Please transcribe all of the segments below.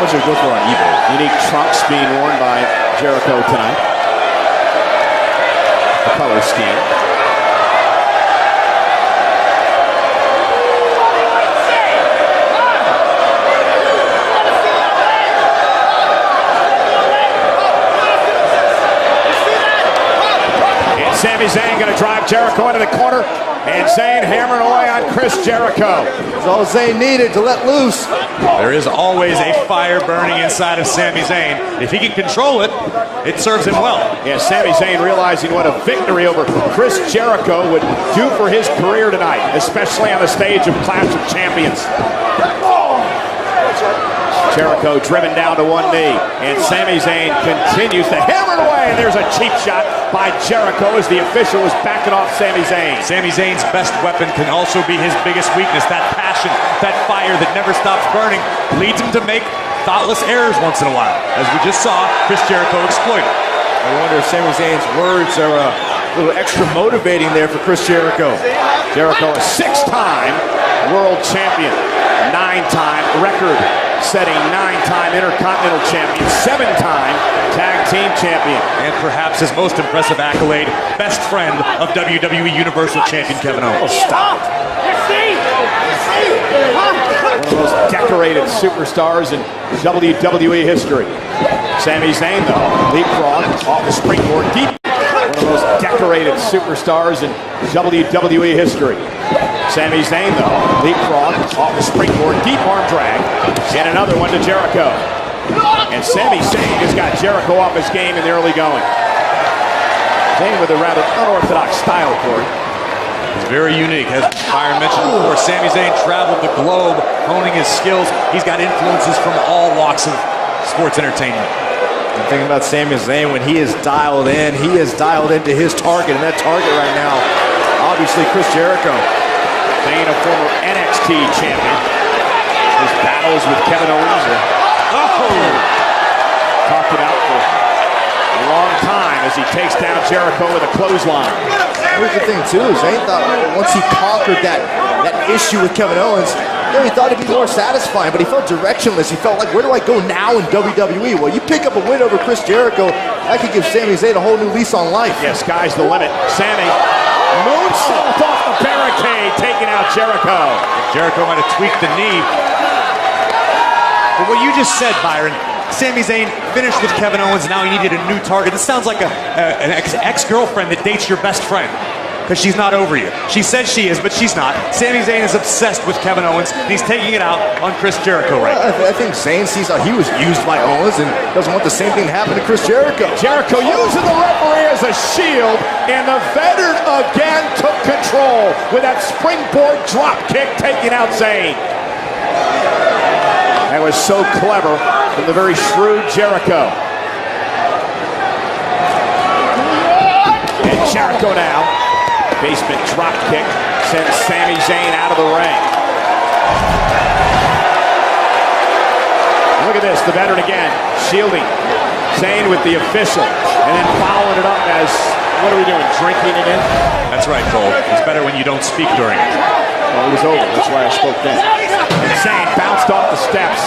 those are good for on eBay. Unique trunks being worn by Jericho tonight. The color scheme. And Sami Zayn going to drive Jericho into the corner. And Zayn hammering away on Chris Jericho. That's all Zayn needed to let loose. There is always a fire burning inside of Sami Zayn. If he can control it, it serves him well. Yeah, Sami Zayn realizing what a victory over Chris Jericho would do for his career tonight, especially on the stage of Clash of Champions. Jericho driven down to one knee, and Sami Zayn continues to hammer it away, and there's a cheap shot by Jericho as the official is backing off Sami Zayn. Sami Zayn's best weapon can also be his biggest weakness. That passion, that fire that never stops burning, leads him to make thoughtless errors once in a while, as we just saw Chris Jericho exploit. I wonder if Sami Zayn's words are a little extra motivating there for Chris Jericho. Jericho, a 6-time world champion, 9-time record-setting, 9-time Intercontinental champion, 7-time tag team champion. And perhaps his most impressive accolade, best friend of WWE Universal Champion Kevin Owens. Oh, stop. One of the most decorated superstars in WWE history. Sami Zayn, though, leapfrog off the springboard deep. One of the most decorated superstars in WWE history. Sami Zayn, though, leapfrog off the springboard, deep arm drag, and another one to Jericho. And Sami Zayn has got Jericho off his game in the early going. Zayn with a rather unorthodox style, Corey. It's very unique. As Byron mentioned before, Sami Zayn traveled the globe, honing his skills. He's got influences from all walks of sports entertainment. I'm thinking about Sami Zayn when he is dialed in. He is dialed into his target, and that target right now, obviously Chris Jericho. Zayn, a former NXT champion. His battles with Kevin Owens. Talked it out for a long time as he takes down Jericho with a clothesline. Here's the thing, too. Zayn thought once he conquered that issue with Kevin Owens, he thought it'd be more satisfying, but he felt directionless. He felt like, where do I go now in WWE? Well, you pick up a win over Chris Jericho, that could give Sami Zayn a whole new lease on life. Yeah, sky's the limit. Sami, moonsault off the barricade, taking out Jericho. Jericho might have tweaked the knee. But what you just said, Byron, Sami Zayn finished with Kevin Owens, now he needed a new target. This sounds like an ex-girlfriend that dates your best friend, because she's not over you. She says she is, but she's not. Sami Zayn is obsessed with Kevin Owens, and he's taking it out on Chris Jericho right now. I think Zayn sees how he was used by Owens and doesn't want the same thing to happen to Chris Jericho. Jericho using the referee as a shield, and the veteran again took control with that springboard drop kick, taking out Zayn. That was so clever from the very shrewd Jericho. And Jericho now, basement drop kick, sends Sami Zayn out of the ring. Look at this, the veteran again, shielding Zayn with the official, and then following it up as, what are we doing, drinking it in? That's right, Cole. It's better when you don't speak during it. Well, it was over, that's why I spoke then. And Zayn bounced off the steps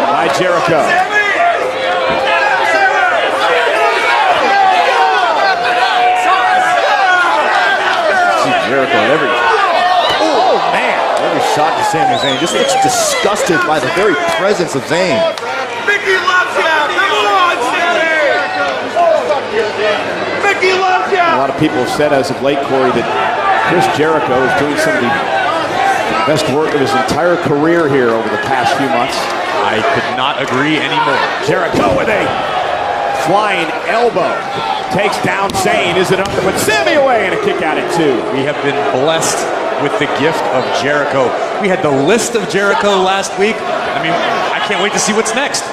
by Jericho. See Jericho at every shot to Sami Zayn. Just looks disgusted by the very presence of Zayn. Mickey loves you! Come on, Sammy! Mickey loves you! A lot of people have said as of late, Corey, that Chris Jericho is doing some of the best work of his entire career here over the past few months. I could not agree anymore. Jericho with a flying elbow. Takes down Zayn. Is it enough to put Sami away and a kick out at 2? We have been blessed with the gift of Jericho. We had the list of Jericho last week. I mean, I can't wait to see what's next.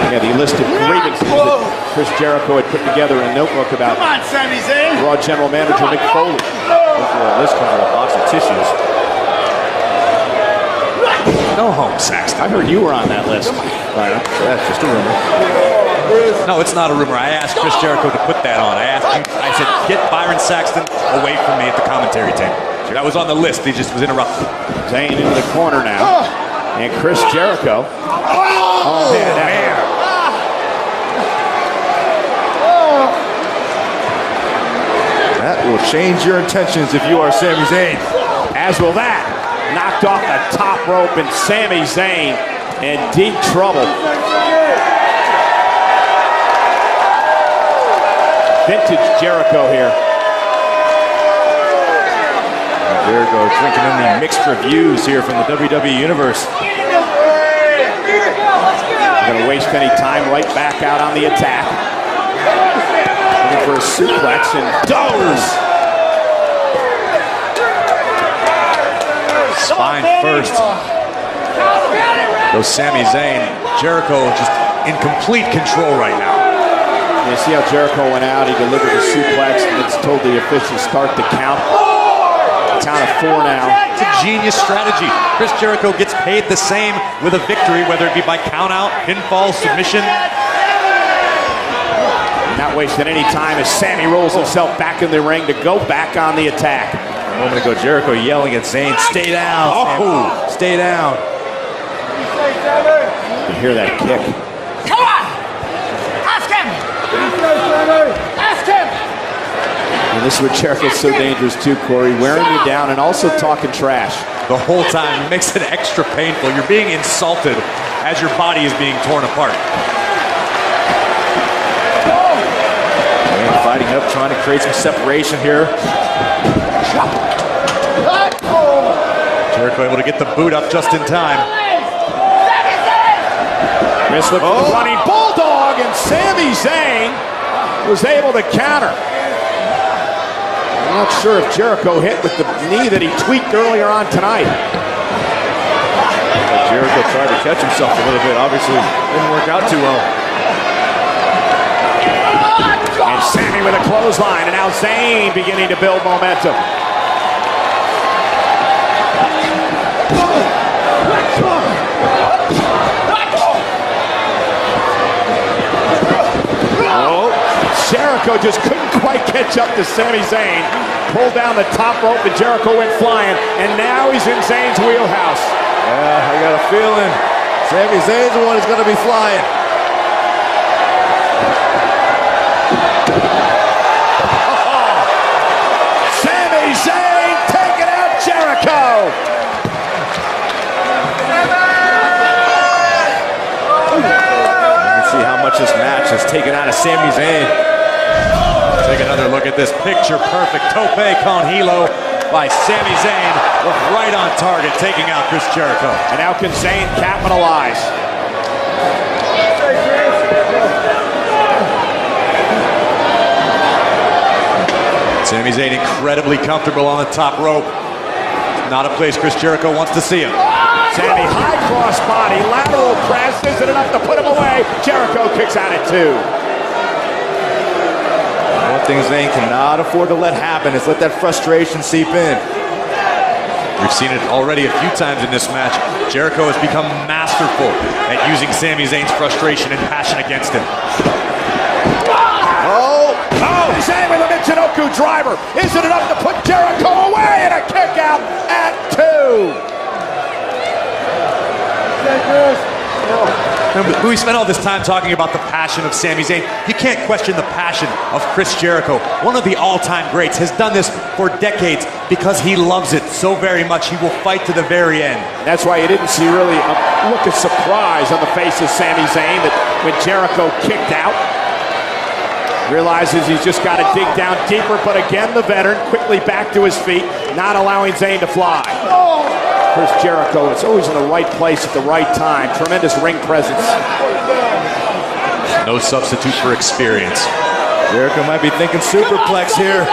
Yeah, the list of grievances that Chris Jericho had put together in a notebook about Come on, Sami Zayn! Raw General Manager Mick Foley. Hopefully that list comes with a box of tissues. No home, Saxton. I heard you were on that list. That's just a rumor. No, it's not a rumor. I asked Chris Jericho to put that on. I said, get Byron Saxton away from me at the commentary table. That was on the list. He just was interrupted. Zayn into the corner now. And Chris Jericho. Oh, man. That will change your intentions if you are Sami Zayn. As will that. Knocked off the top rope, and Sami Zayn in deep trouble. Vintage Jericho here. Jericho drinking in the mixed reviews here from the WWE Universe. Not going to waste any time, right back out on the attack. Looking for a suplex and doors. Spine first. Goes Sami Zayn. Jericho just in complete control right now. You see how Jericho went out, he delivered a suplex, and it's told the officials start the count. Count of 4 now. It's a genius strategy. Chris Jericho gets paid the same with a victory, whether it be by count out, pinfall, submission. Not wasting any time as Sami rolls himself back in the ring to go back on the attack. A moment ago, Jericho yelling at Zayn, "Stay down, Sami. Stay down." You hear that kick. Come on! Ask him! Ask him! And this is what Jericho's so dangerous too, Corey. Wearing you down and also talking trash. The whole time. It makes it extra painful. You're being insulted as your body is being torn apart. And fighting up, trying to create some separation here. Jericho able to get the boot up just in time. Chris looking for the running bulldog, and Sami Zayn was able to counter. I'm not sure if Jericho hit with the knee that he tweaked earlier on tonight. Jericho tried to catch himself a little bit. Obviously, didn't work out too well. And Sami with a clothesline, and now Zayn beginning to build momentum. Jericho just couldn't quite catch up to Sami Zayn. Pulled down the top rope and Jericho went flying. And now he's in Zayn's wheelhouse. Yeah, I got a feeling Sami Zayn's the one who's going to be flying. Sami Zayn taking out Jericho. You can see how much this match has taken out of Sami Zayn. Take another look at this picture-perfect tope con hilo by Sami Zayn. Look right on target, taking out Chris Jericho. And now can Zayn capitalize? Sami Zayn incredibly comfortable on the top rope. Not a place Chris Jericho wants to see him. Sami, high cross body, lateral press, isn't enough to put him away. Jericho kicks out at 2. One thing Zayn cannot afford to let happen is let that frustration seep in. We've seen it already a few times in this match. Jericho has become masterful at using Sami Zayn's frustration and passion against him. Zayn with a Michinoku driver. Isn't enough to put Jericho away, and a kick out at 2. We spent all this time talking about the passion of Sami Zayn. You can't question the passion of Chris Jericho. One of the all-time greats has done this for decades because he loves it so very much. He will fight to the very end. That's why you didn't see really a look of surprise on the face of Sami Zayn that when Jericho kicked out. Realizes he's just got to dig down deeper, but again, the veteran quickly back to his feet, not allowing Zayn to fly. Chris Jericho, it's always in the right place at the right time. Tremendous ring presence. No substitute for experience. Jericho might be thinking superplex here.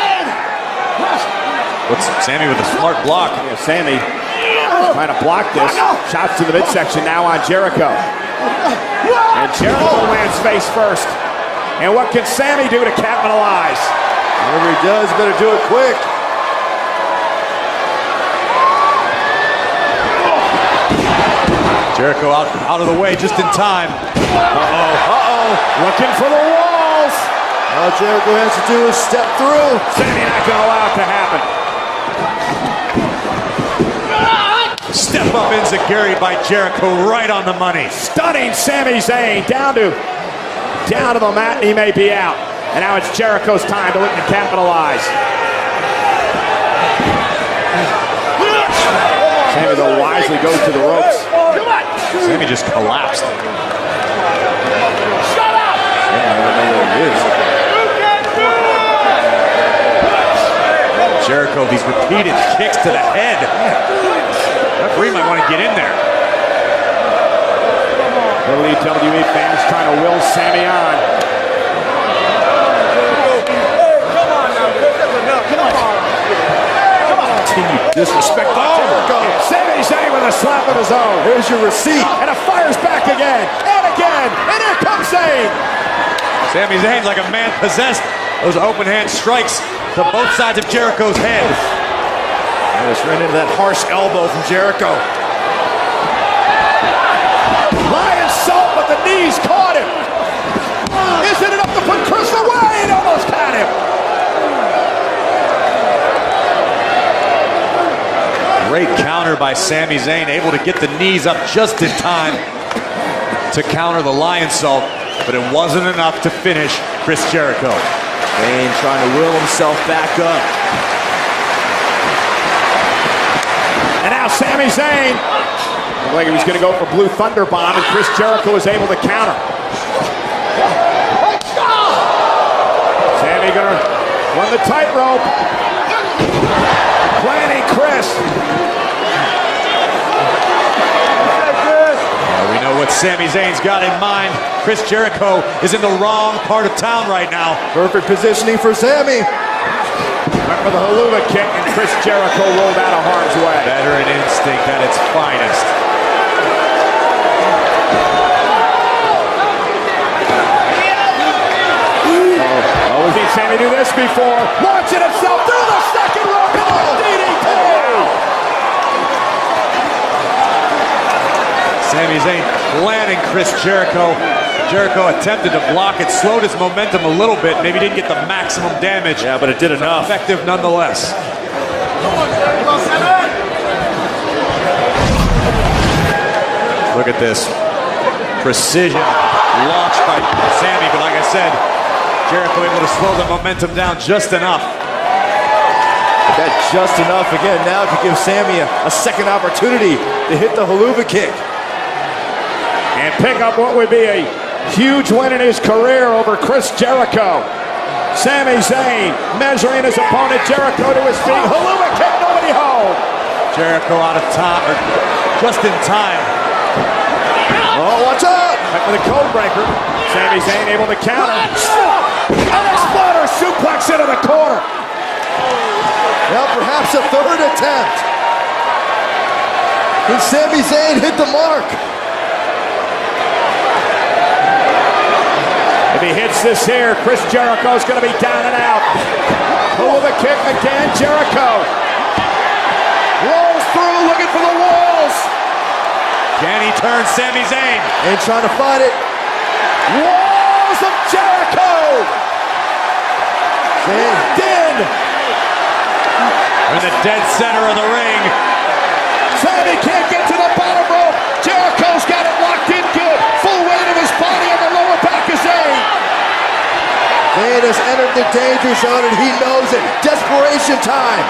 What's Sami with a smart block? Yeah, Sami trying to block this. Shots to the midsection now on Jericho. And Jericho lands face first. And what can Sami do to capitalize? Whatever he does, better do it quick. Jericho out of the way just in time. Looking for the walls. All Jericho has to do is step through. Sami not going to allow it to happen. Step up enziguri by Jericho, right on the money. Stunning Sami Zayn down to the mat, and he may be out. And now it's Jericho's time to look to capitalize. Sami, though, wisely goes to the ropes. Sami just collapsed. Shut up! I don't know where he is. Jericho, these repeated kicks to the head. Referee might want to get in there. WWE fans trying to will Sami on. Continued disrespect by Jericho. Sami Zayn with a slap of his own. Here's your receipt. And it fires back again, and again, and here comes Zayn. Sami Zayn like a man possessed. Those open hand strikes to both sides of Jericho's head. And it's right into that harsh elbow from Jericho. Lion salt, but the knees caught him. Is it enough to put Chris away? It almost got him. Great counter by Sami Zayn, able to get the knees up just in time to counter the lion salt, but it wasn't enough to finish Chris Jericho. Zayn trying to will himself back up. And now Sami Zayn, looked like he was going to go for Blue Thunder Bomb, and Chris Jericho was able to counter. Sami going to run the tightrope. Planning Chris. We know what Sami Zayn's got in mind. Chris Jericho is in the wrong part of town right now. Perfect positioning for Sami. Went for the haluva kick, and Chris Jericho rolled out of harm's way. Veteran instinct at its finest. Oh, we've seen Sami do this before. Launching himself through the second rope. DDT! Sami Zayn planning Chris Jericho. Jericho attempted to block it, slowed his momentum a little bit, maybe didn't get the maximum damage. Yeah, but it did enough. Effective nonetheless. Look at this. Precision launched by Sami, but like I said, Jericho able to slow the momentum down just enough. But that just enough again now to give Sami a second opportunity to hit the haluva kick. And pick up what would be a huge win in his career over Chris Jericho. Sami Zayn measuring his opponent Jericho to his feet. Haluva kick, nobody home. Jericho out of time, or just in time. Oh, watch out! Back with a code breaker. Sami Zayn able to counter. An exploder suplex into the corner. Now perhaps a third attempt. Can Sami Zayn hit the mark? If he hits this here, Chris Jericho's going to be down and out. Pull the kick again, Jericho. Rolls through, looking for the walls. Can he turn Sami Zayn? And trying to find it. Walls of Jericho. Zayn did. In the dead center of the ring. Sami can't get to the bottom rope. Jericho's got it locked in good. Full weight of his body on the lower back of Zayn. Zayn has entered the danger zone and he knows it. Desperation time.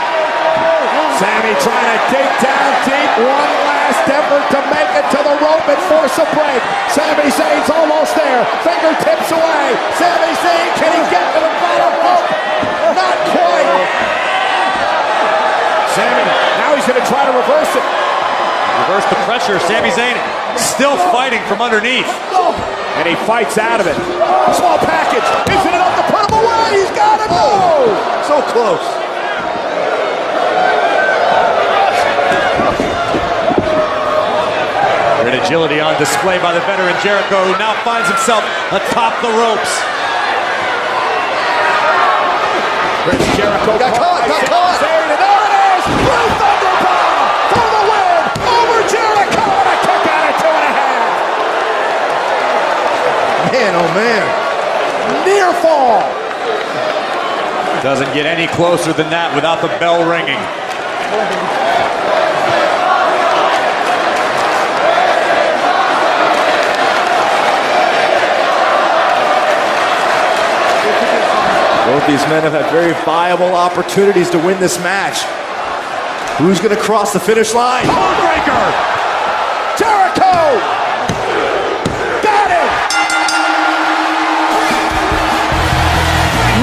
Sami trying to dig down deep. One last effort to make it to the rope and force a break. Sami Zayn's almost there. Fingertips away. Sami Zayn, can he get to the bottom rope? Not quite. Sami, now he's going to try to reverse it. Reverse the pressure. Sami Zayn still fighting from underneath. And he fights out of it. Small package. Isn't enough to put him away. He's got him. Oh, so close. Great agility on display by the veteran Jericho, who now finds himself atop the ropes. Chris Jericho Got caught. And there it is. Blue Thunder Bomb for the win over Jericho. And a kick out at 2.5. Man, oh man. Near fall. Doesn't get any closer than that without the bell ringing. Both these men have had very viable opportunities to win this match. Who's going to cross the finish line? Breaker! Jericho! Got it!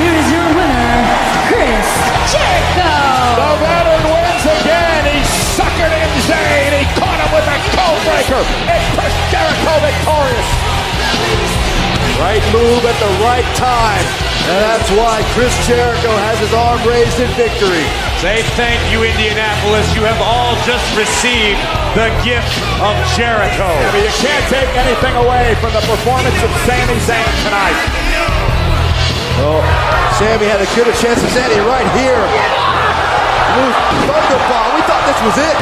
Here is your winner, Chris Jericho! The veteran wins again. He suckered in Zayn. He caught him with a code breaker. And Chris Jericho victorious. Right move at the right time. And that's why Chris Jericho has his arm raised in victory. Say thank you, Indianapolis. You have all just received the gift of Jericho. I mean, you can't take anything away from the performance of Sami Zayn tonight. Oh, Sami had a good chance of Zayn right here. Thunderbomb. We thought this was it.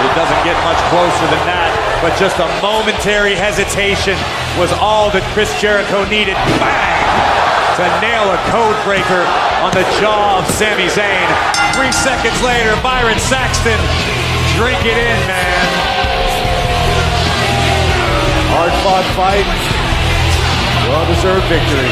It doesn't get much closer than that, but just a momentary hesitation was all that Chris Jericho needed. Bang! To nail a code breaker on the jaw of Sami Zayn. 3 seconds later, Byron Saxton, drink it in, man. Hard-fought fight. Well-deserved victory.